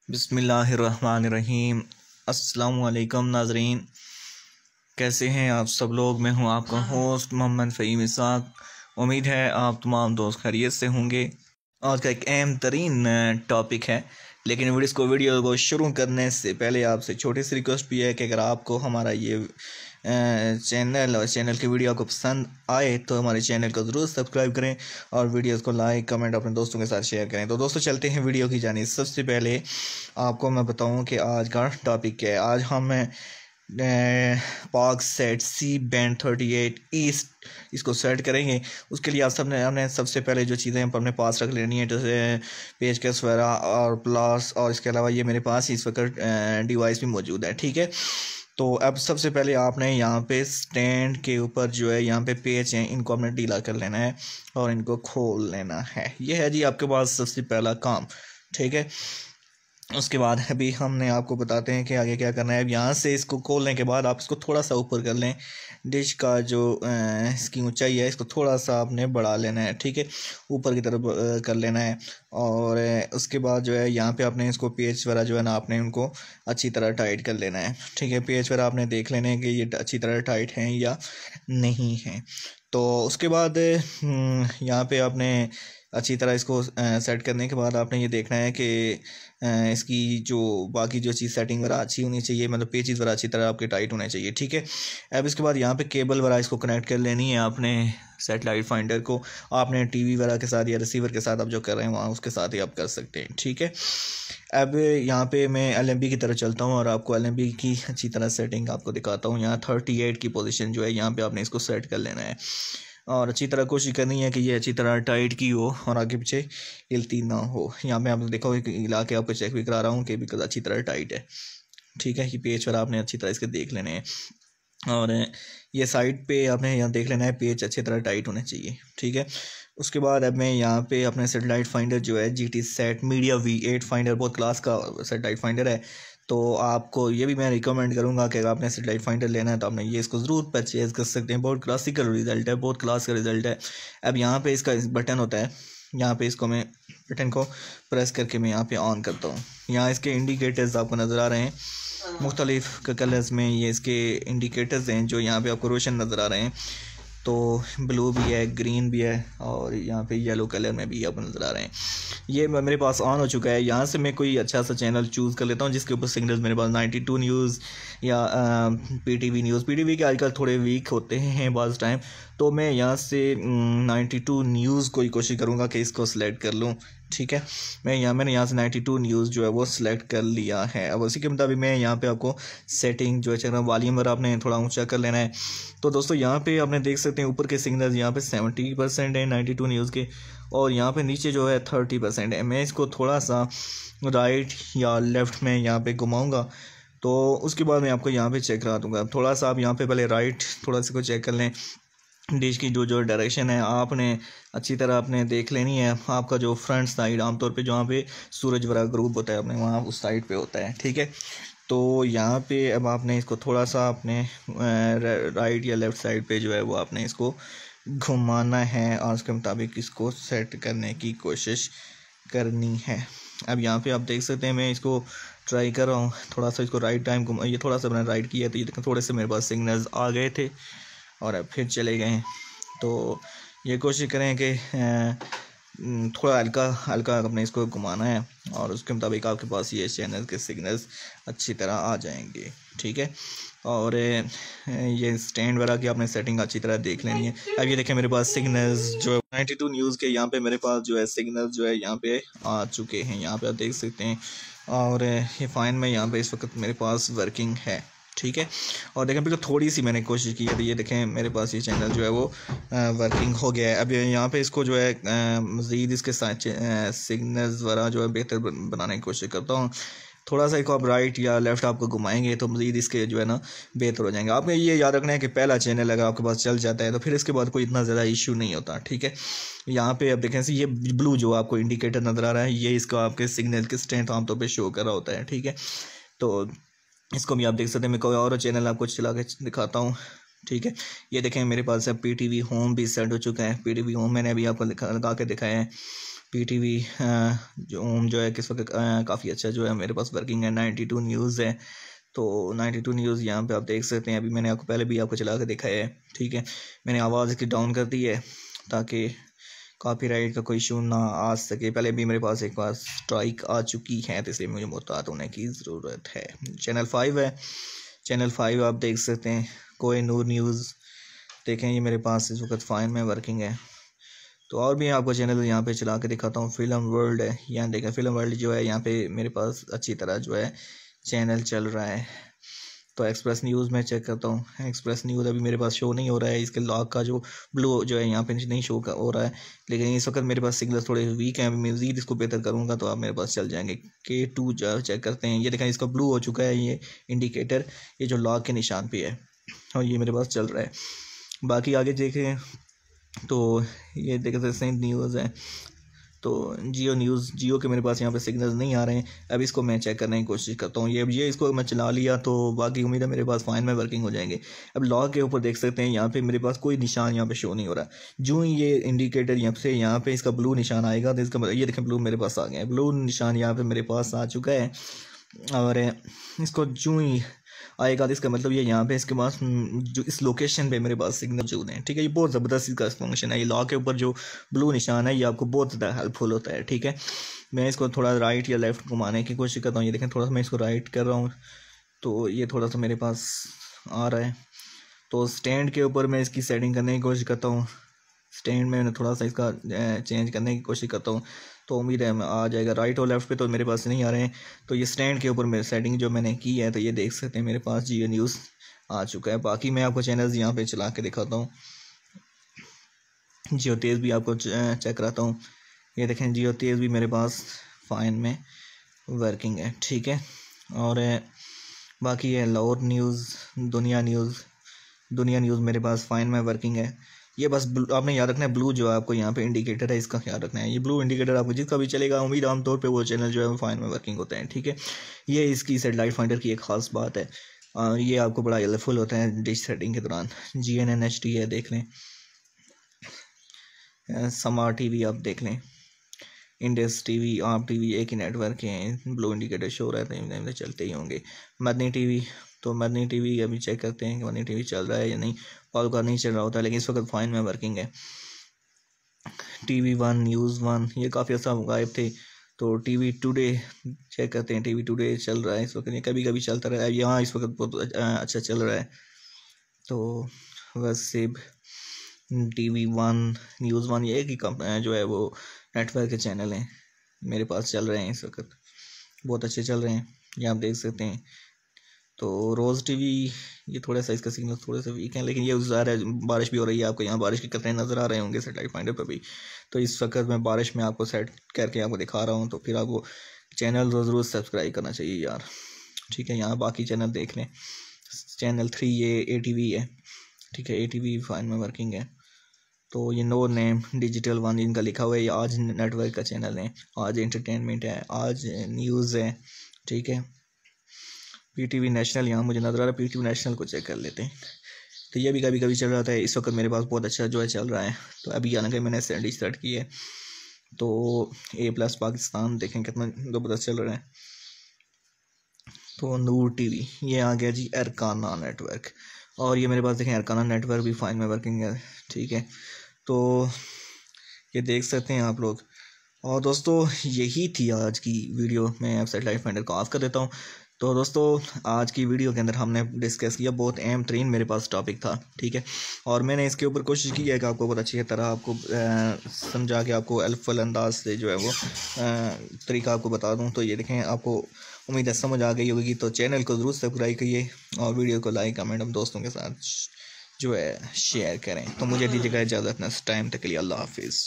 बिस्मिल्लाहिर्रहमानिर्रहीम। अस्सलामुअलैकुम नाजरीन, कैसे हैं आप सब लोग। मैं हूं आपका होस्ट मोहम्मद फ़हीम इसाक। उम्मीद है आप तमाम दोस्त खैरियत से होंगे। आज का एक अहम तरीन टॉपिक है, लेकिन वीडियो को शुरू करने से पहले आपसे छोटी सी रिक्वेस्ट भी है कि अगर आपको हमारा ये चैनल की वीडियो को पसंद आए तो हमारे चैनल को ज़रूर सब्सक्राइब करें और वीडियोस को लाइक कमेंट अपने दोस्तों के साथ शेयर करें। तो दोस्तों चलते हैं वीडियो की जानिब। सबसे पहले आपको मैं बताऊं कि आज का टॉपिक क्या है। आज हम पाकसेट सी बैंड 38 ईस्ट इसको सेट करेंगे। उसके लिए आप हमने सबसे पहले जो चीज़ें अपने पास रख लेनी है, जैसे पेचकस वगैरह और प्लास, और इसके अलावा ये मेरे पास इस वक्त डिवाइस भी मौजूद है। ठीक है, तो अब सबसे पहले आपने यहाँ पे स्टैंड के ऊपर जो है यहाँ पे पेच हैं, इनको आपने ढीला कर लेना है और इनको खोल लेना है। ये है जी आपके पास सबसे पहला काम। ठीक है, उसके बाद अभी हमने आपको बताते हैं कि आगे क्या करना है। अब यहाँ से इसको खोलने के बाद आप इसको थोड़ा सा ऊपर कर लें। डिश का जो इसकी ऊंचाई है इसको थोड़ा सा आपने बढ़ा लेना है। ठीक है, ऊपर की तरफ कर लेना है। और उसके बाद जो है यहाँ पे आपने इसको पेच वगैरह जो है ना, आपने उनको अच्छी तरह टाइट कर लेना है। ठीक है, पेच वगैरह आपने देख लेना है कि ये अच्छी तरह टाइट हैं या नहीं हैं। तो उसके बाद यहाँ पे आपने अच्छी तरह इसको सेट करने के बाद आपने ये देखना है कि इसकी जो बाकी जो चीज़ सेटिंग वगैरह अच्छी होनी चाहिए, मतलब पेचेस वगैरह अच्छी तरह आपके टाइट होने चाहिए। ठीक है, अब इसके बाद यहाँ पे केबल वगैरह इसको कनेक्ट कर लेनी है आपने सेटेलाइट फाइंडर को। आपने टीवी वगैरह के साथ या रिसीवर के साथ आप जो कर रहे हैं वहाँ उसके साथ ही आप कर सकते हैं। ठीक है, अब यहाँ पे मैं LMB की तरफ चलता हूँ और आपको LMB की अच्छी तरह सेटिंग आपको दिखाता हूँ। यहाँ 38 की पोजीशन जो है यहाँ पे आपने इसको सेट कर लेना है और अच्छी तरह कोशिश करनी है कि ये अच्छी तरह टाइट की हो और आगे पीछे हिलती ना हो। यहाँ पे आपने देखा कि हिला के आपको चेक भी करा रहा हूँ कि बिल्कुल अच्छी तरह टाइट है। ठीक है, ये पेज पर आपने अच्छी तरह इसके देख लेने हैं और ये साइड पे आपने यहाँ देख लेना है, पेज अच्छी तरह टाइट होने चाहिए। ठीक है, उसके बाद अब मैं यहाँ पे अपने सेटेलाइट फाइंडर जो है GT set media V8 finder, बहुत क्लास का सेटेलाइट फाइंडर है। तो आपको ये भी मैं रिकमेंड करूँगा कि अगर आपने सेटेलाइट फाइंडर लेना है तो आपने ये इसको ज़रूर परचेज़ कर सकते हैं। बहुत क्लासिकल रिज़ल्ट है, बहुत क्लास का रिज़ल्ट है। अब यहाँ पे इसका बटन होता है, यहाँ पे इसको मैं बटन को प्रेस करके मैं यहाँ पे ऑन करता हूँ। यहाँ इसके इंडिकेटर्स आपको नज़र आ रहे हैं मुख्तलिफ कलर्स में। ये इसके इंडिकेटर्स हैं जो यहाँ पे आपको रोशन नज़र आ रहे हैं। तो ब्लू भी है, ग्रीन भी है और यहाँ पे येलो कलर में भी आपको नज़र आ रहे हैं। ये मेरे पास ऑन हो चुका है। यहाँ से मैं कोई अच्छा सा चैनल चूज़ कर लेता हूँ जिसके ऊपर सिग्नल्स मेरे पास 92 न्यूज़ या PTV न्यूज़। PTV के आजकल थोड़े वीक होते हैं बाज़ टाइम, तो मैं यहाँ से 92 न्यूज़ को ही कोशिश करूँगा कि इसको सिलेक्ट कर लूँ। ठीक है, मैंने यहाँ से 92 न्यूज़ जो है वो सिलेक्ट कर लिया है। अब उसी के मुताबिक मैं यहाँ पे आपको सेटिंग जो है चल रहा है, वॉल्यूम पर आपने थोड़ा ऊंचा कर लेना है। तो दोस्तों यहाँ पे आपने देख सकते हैं ऊपर के सिग्नल्स यहाँ पे 70% है 92 न्यूज़ के, और यहाँ पे नीचे जो है 30% है। मैं इसको थोड़ा सा राइट या लेफ़्ट में यहाँ पे घुमाऊँगा तो उसके बाद मैं आपको यहाँ पे चेक करा दूँगा। थोड़ा सा आप यहाँ पे पहले राइट थोड़ा सा को चेक कर लें। डिश की जो डायरेक्शन है आपने अच्छी तरह आपने देख लेनी है। आपका जो फ्रंट साइड आमतौर पे जहाँ पे सूरज वगैरह ग्रुप होता है अपने वहाँ उस साइड पे होता है। ठीक है, तो यहाँ पे अब आपने इसको थोड़ा सा अपने राइट या लेफ़्ट साइड पे जो है वो आपने इसको घुमाना है और उसके मुताबिक इसको सेट करने की कोशिश करनी है। अब यहाँ पे आप देख सकते हैं मैं इसको ट्राई कर रहा हूँ, थोड़ा सा इसको राइट टाइम घुमा, ये थोड़ा सा मैंने राइट किया तो ये थोड़े से मेरे पास सिग्नल्स आ गए थे और अब फिर चले गए हैं। तो ये कोशिश करें कि थोड़ा हल्का हल्का अपने इसको घुमाना है और उसके मुताबिक आपके पास ये चैनल के सिग्नल्स अच्छी तरह आ जाएंगे। ठीक है, और ये स्टैंड वगैरह की आपने सेटिंग अच्छी तरह देख लेनी है। अब ये देखें मेरे पास सिग्नल्स जो 92 न्यूज़ के यहाँ पे मेरे पास जो है सिग्नल्स जो है यहाँ पे आ चुके हैं, यहाँ पे आप देख सकते हैं। और ये फाइन में यहाँ पे इस वक्त मेरे पास वर्किंग है। ठीक है, और देखें बिल्कुल थोड़ी सी मैंने कोशिश की है तो ये देखें मेरे पास ये चैनल जो है वो वर्किंग हो गया है। अब यहाँ पे इसको जो है मज़ीद इसके साथ सिग्नल्स वगैरह जो है बेहतर बनाने की कोशिश करता हूँ। थोड़ा सा इसको आप राइट या लेफ़्ट आपको घुमाएंगे तो मज़ीद इसके जो है ना बेहतर हो जाएंगे। आपने ये याद रखना है कि पहला चैनल अगर आपके पास चल जाता है तो फिर इसके बाद कोई इतना ज़्यादा इशू नहीं होता। ठीक है, यहाँ पे अब देखें ये ब्लू जो आपको इंडिकेटर नज़र आ रहा है ये इसका आपके सिग्नल के स्ट्रेंथ आमतौर पर शो कर रहा होता है। ठीक है, तो इसको भी आप देख सकते हैं। मैं कोई और चैनल आपको चला के दिखाता हूँ। ठीक है, ये देखें मेरे पास अब PTV होम भी सेट हो चुका है। PTV होम मैंने अभी आपको लगा के दिखाया है PTV जो है किस वक्त काफ़ी अच्छा जो है मेरे पास वर्किंग है। 92 न्यूज़ है, तो 92 न्यूज़ यहाँ पे आप देख सकते हैं। अभी मैंने आपको पहले भी आपको चला के दिखाया है, ठीक है। मैंने आवाज़ इसकी डाउन कर दी है ताकि कॉपीराइट का कोई इशू ना आ सके। पहले भी मेरे पास एक बार स्ट्राइक आ चुकी है, तो इसलिए मुझे मुहतात होने की ज़रूरत है। चैनल 5 है, चैनल 5 आप देख सकते हैं। कोई नूर न्यूज़ देखें, ये मेरे पास इस वक्त फाइन में वर्किंग है। तो और भी आपको चैनल यहाँ पे चला के दिखाता हूँ। फिल्म वर्ल्ड है, यहाँ देखें फिल्म वर्ल्ड जो है यहाँ पे मेरे पास अच्छी तरह जो है चैनल चल रहा है। तो एक्सप्रेस न्यूज़ में चेक करता हूँ। एक्सप्रेस न्यूज़ अभी मेरे पास शो नहीं हो रहा है, इसके लॉक का जो ब्लू जो है यहाँ पे नहीं शो हो रहा है, लेकिन इस वक्त मेरे पास सिग्नल थोड़े वीक हैं। मैं मज़ीद इसको बेहतर करूँगा तो आप मेरे पास चल जाएंगे। K2 जो चेक करते हैं, ये देखें इसका ब्लू हो चुका है ये इंडिकेटर, ये जो लॉक के निशान पे है, और ये मेरे पास चल रहा है। बाकी आगे देखें तो ये देख सकते हैं न्यूज़ है। तो जियो न्यूज़, जियो के मेरे पास यहाँ पे सिग्नल्स नहीं आ रहे हैं। अब इसको मैं चेक करने की कोशिश करता हूँ। ये इसको मैं चला लिया तो बाकी उम्मीद है मेरे पास फाइन में वर्किंग हो जाएंगे। अब लॉग के ऊपर देख सकते हैं यहाँ पे मेरे पास कोई निशान यहाँ पे शो नहीं हो रहा। जो ही ये इंडिकेटर यहाँ पे इसका ब्लू निशान आएगा तो इसका ये देखें ब्लू मेरे पास आ गया है। ब्लू निशान यहाँ पे मेरे पास आ चुका है, और इसको जो ही आएगा तो इसका मतलब ये यहाँ पे इसके पास जो इस लोकेशन पे मेरे पास सिग्नल मौजूद हैं, ठीक है। ये बहुत ज़बरदस्त इसका फंक्शन है। ये लॉक के ऊपर जो ब्लू निशान है ये आपको बहुत ज़्यादा हेल्पफुल होता है, ठीक है। मैं इसको थोड़ा राइट या लेफ़्ट घुमाने की कोशिश करता हूँ। ये देखें थोड़ा सा मैं इसको राइट कर रहा हूँ तो ये थोड़ा सा मेरे पास आ रहा है। तो स्टैंड के ऊपर मैं इसकी सेटिंग करने की कोशिश करता हूँ। स्टैंड में थोड़ा सा इसका चेंज करने की कोशिश करता हूँ, तो उम्मीद है आ जाएगा। राइट और लेफ़्ट पे तो मेरे पास नहीं आ रहे हैं। तो ये स्टैंड के ऊपर मेरी सेटिंग जो मैंने की है, तो ये देख सकते हैं मेरे पास जियो न्यूज़ आ चुका है। बाकी मैं आपको चैनल्स यहाँ पे चला के दिखाता हूँ। जियो तेज़ भी आपको चेक कराता हूँ। ये देखें जियो तेज़ भी मेरे पास फाइन में वर्किंग है, ठीक है। और बाकी है लाहौर न्यूज़, दुनिया न्यूज़ मेरे पास फाइन में वर्किंग है। ये बस आपने याद रखना है, ब्लू जो है आपको यहाँ पे इंडिकेटर है, इसका ख्याल रखना है। ये ब्लू इंडिकेटर आपको जिसका भी चलेगा, उम्मीद आमतौर पे वो चैनल जो है वो फाइन में वर्किंग होता है, ठीक है। ये इसकी सेटेलाइट फाइंडर की एक ख़ास बात है, ये आपको बड़ा हेल्पफुल होता है डिश सेटिंग के दौरान। GNN HD है, देख लें। स्मार्ट TV आप देख लें। इंडस TV, आप TV एक ही नेटवर्क हैं, ब्लू इंडिकेटर शो रहते हैं, चलते ही होंगे। मदनी TV, तो मदनी TV अभी चेक करते हैं कि मदनी TV चल रहा है या नहीं। कॉल का नहीं चल रहा होता, लेकिन इस वक्त फाइन में वर्किंग है। TV1 न्यूज़ 1 ये काफ़ी अच्छा गायब थे। तो TV टुडे चेक करते हैं। TV टुडे चल रहा है इस वक्त, ये कभी कभी चलता रहा है। यहाँ इस वक्त बहुत अच्छा चल रहा है। तो वैसे TV1 न्यूज़ 1 ये एक ही जो है वो नेटवर्क के चैनल हैं मेरे पास चल रहे हैं इस वक्त, बहुत अच्छे चल रहे हैं, ये आप देख सकते हैं। तो रोज़ TV ये थोड़ा सा इसका सिग्नल थोड़े से वीक है, लेकिन ये ज़ाहिर है बारिश भी हो रही है, आपको यहाँ बारिश के कतरे नज़र आ रहे होंगे सेटेलाइट फाइंडर पर भी। तो इस वक्त मैं बारिश में आपको सेट करके आपको दिखा रहा हूँ, तो फिर आपको चैनल ज़रूर सब्सक्राइब करना चाहिए यार, ठीक है। यहाँ बाकी चैनल देख लें। चैनल 3 ये ATV है, ठीक है। ATV फाइन में वर्किंग है। तो ये नो नेम डिजिटल 1 इनका लिखा हुआ है, ये आज नेटवर्क का चैनल है, आज एंटरटेनमेंट है, आज न्यूज़ है, ठीक है। PTV नेशनल यहाँ मुझे नज़र आ रहा है, PTV नेशनल को चेक कर लेते हैं। तो ये भी कभी कभी चल रहा था, इस वक्त मेरे पास बहुत अच्छा जो है चल रहा है। तो अभी हालांकि मैंने सैंडी स्टार्ट की है। तो A+ पाकिस्तान देखें कितना ज़बरदस्त चल रहा है। तो नूर TV ये आ गया जी, अरकाना नेटवर्क, और ये मेरे पास देखें अरकाना नेटवर्क भी फाइन में वर्किंग है, ठीक है। तो ये देख सकते हैं आप लोग। और दोस्तों यही थी आज की वीडियो, मैं अब सेटेलाइट फाइंडर को ऑफ कर देता हूँ। तो दोस्तों आज की वीडियो के अंदर हमने डिस्कस किया, बहुत अहम तरीन मेरे पास टॉपिक था, ठीक है। और मैंने इसके ऊपर कोशिश की है कि आपको बहुत अच्छी तरह आपको समझा के आपको हेल्पफुल अंदाज से जो है वो तरीका आपको बता दूं। तो ये देखें आपको उम्मीद है समझ आ गई होगी। तो चैनल को ज़रूर सब्सक्राइब करिए और वीडियो को लाइक कमेंट हम दोस्तों के साथ जो है शेयर करें। तो मुझे दीजिएगा इजाज़त, नेक्स्ट टाइम तक के लिए अल्लाह हाफिज़।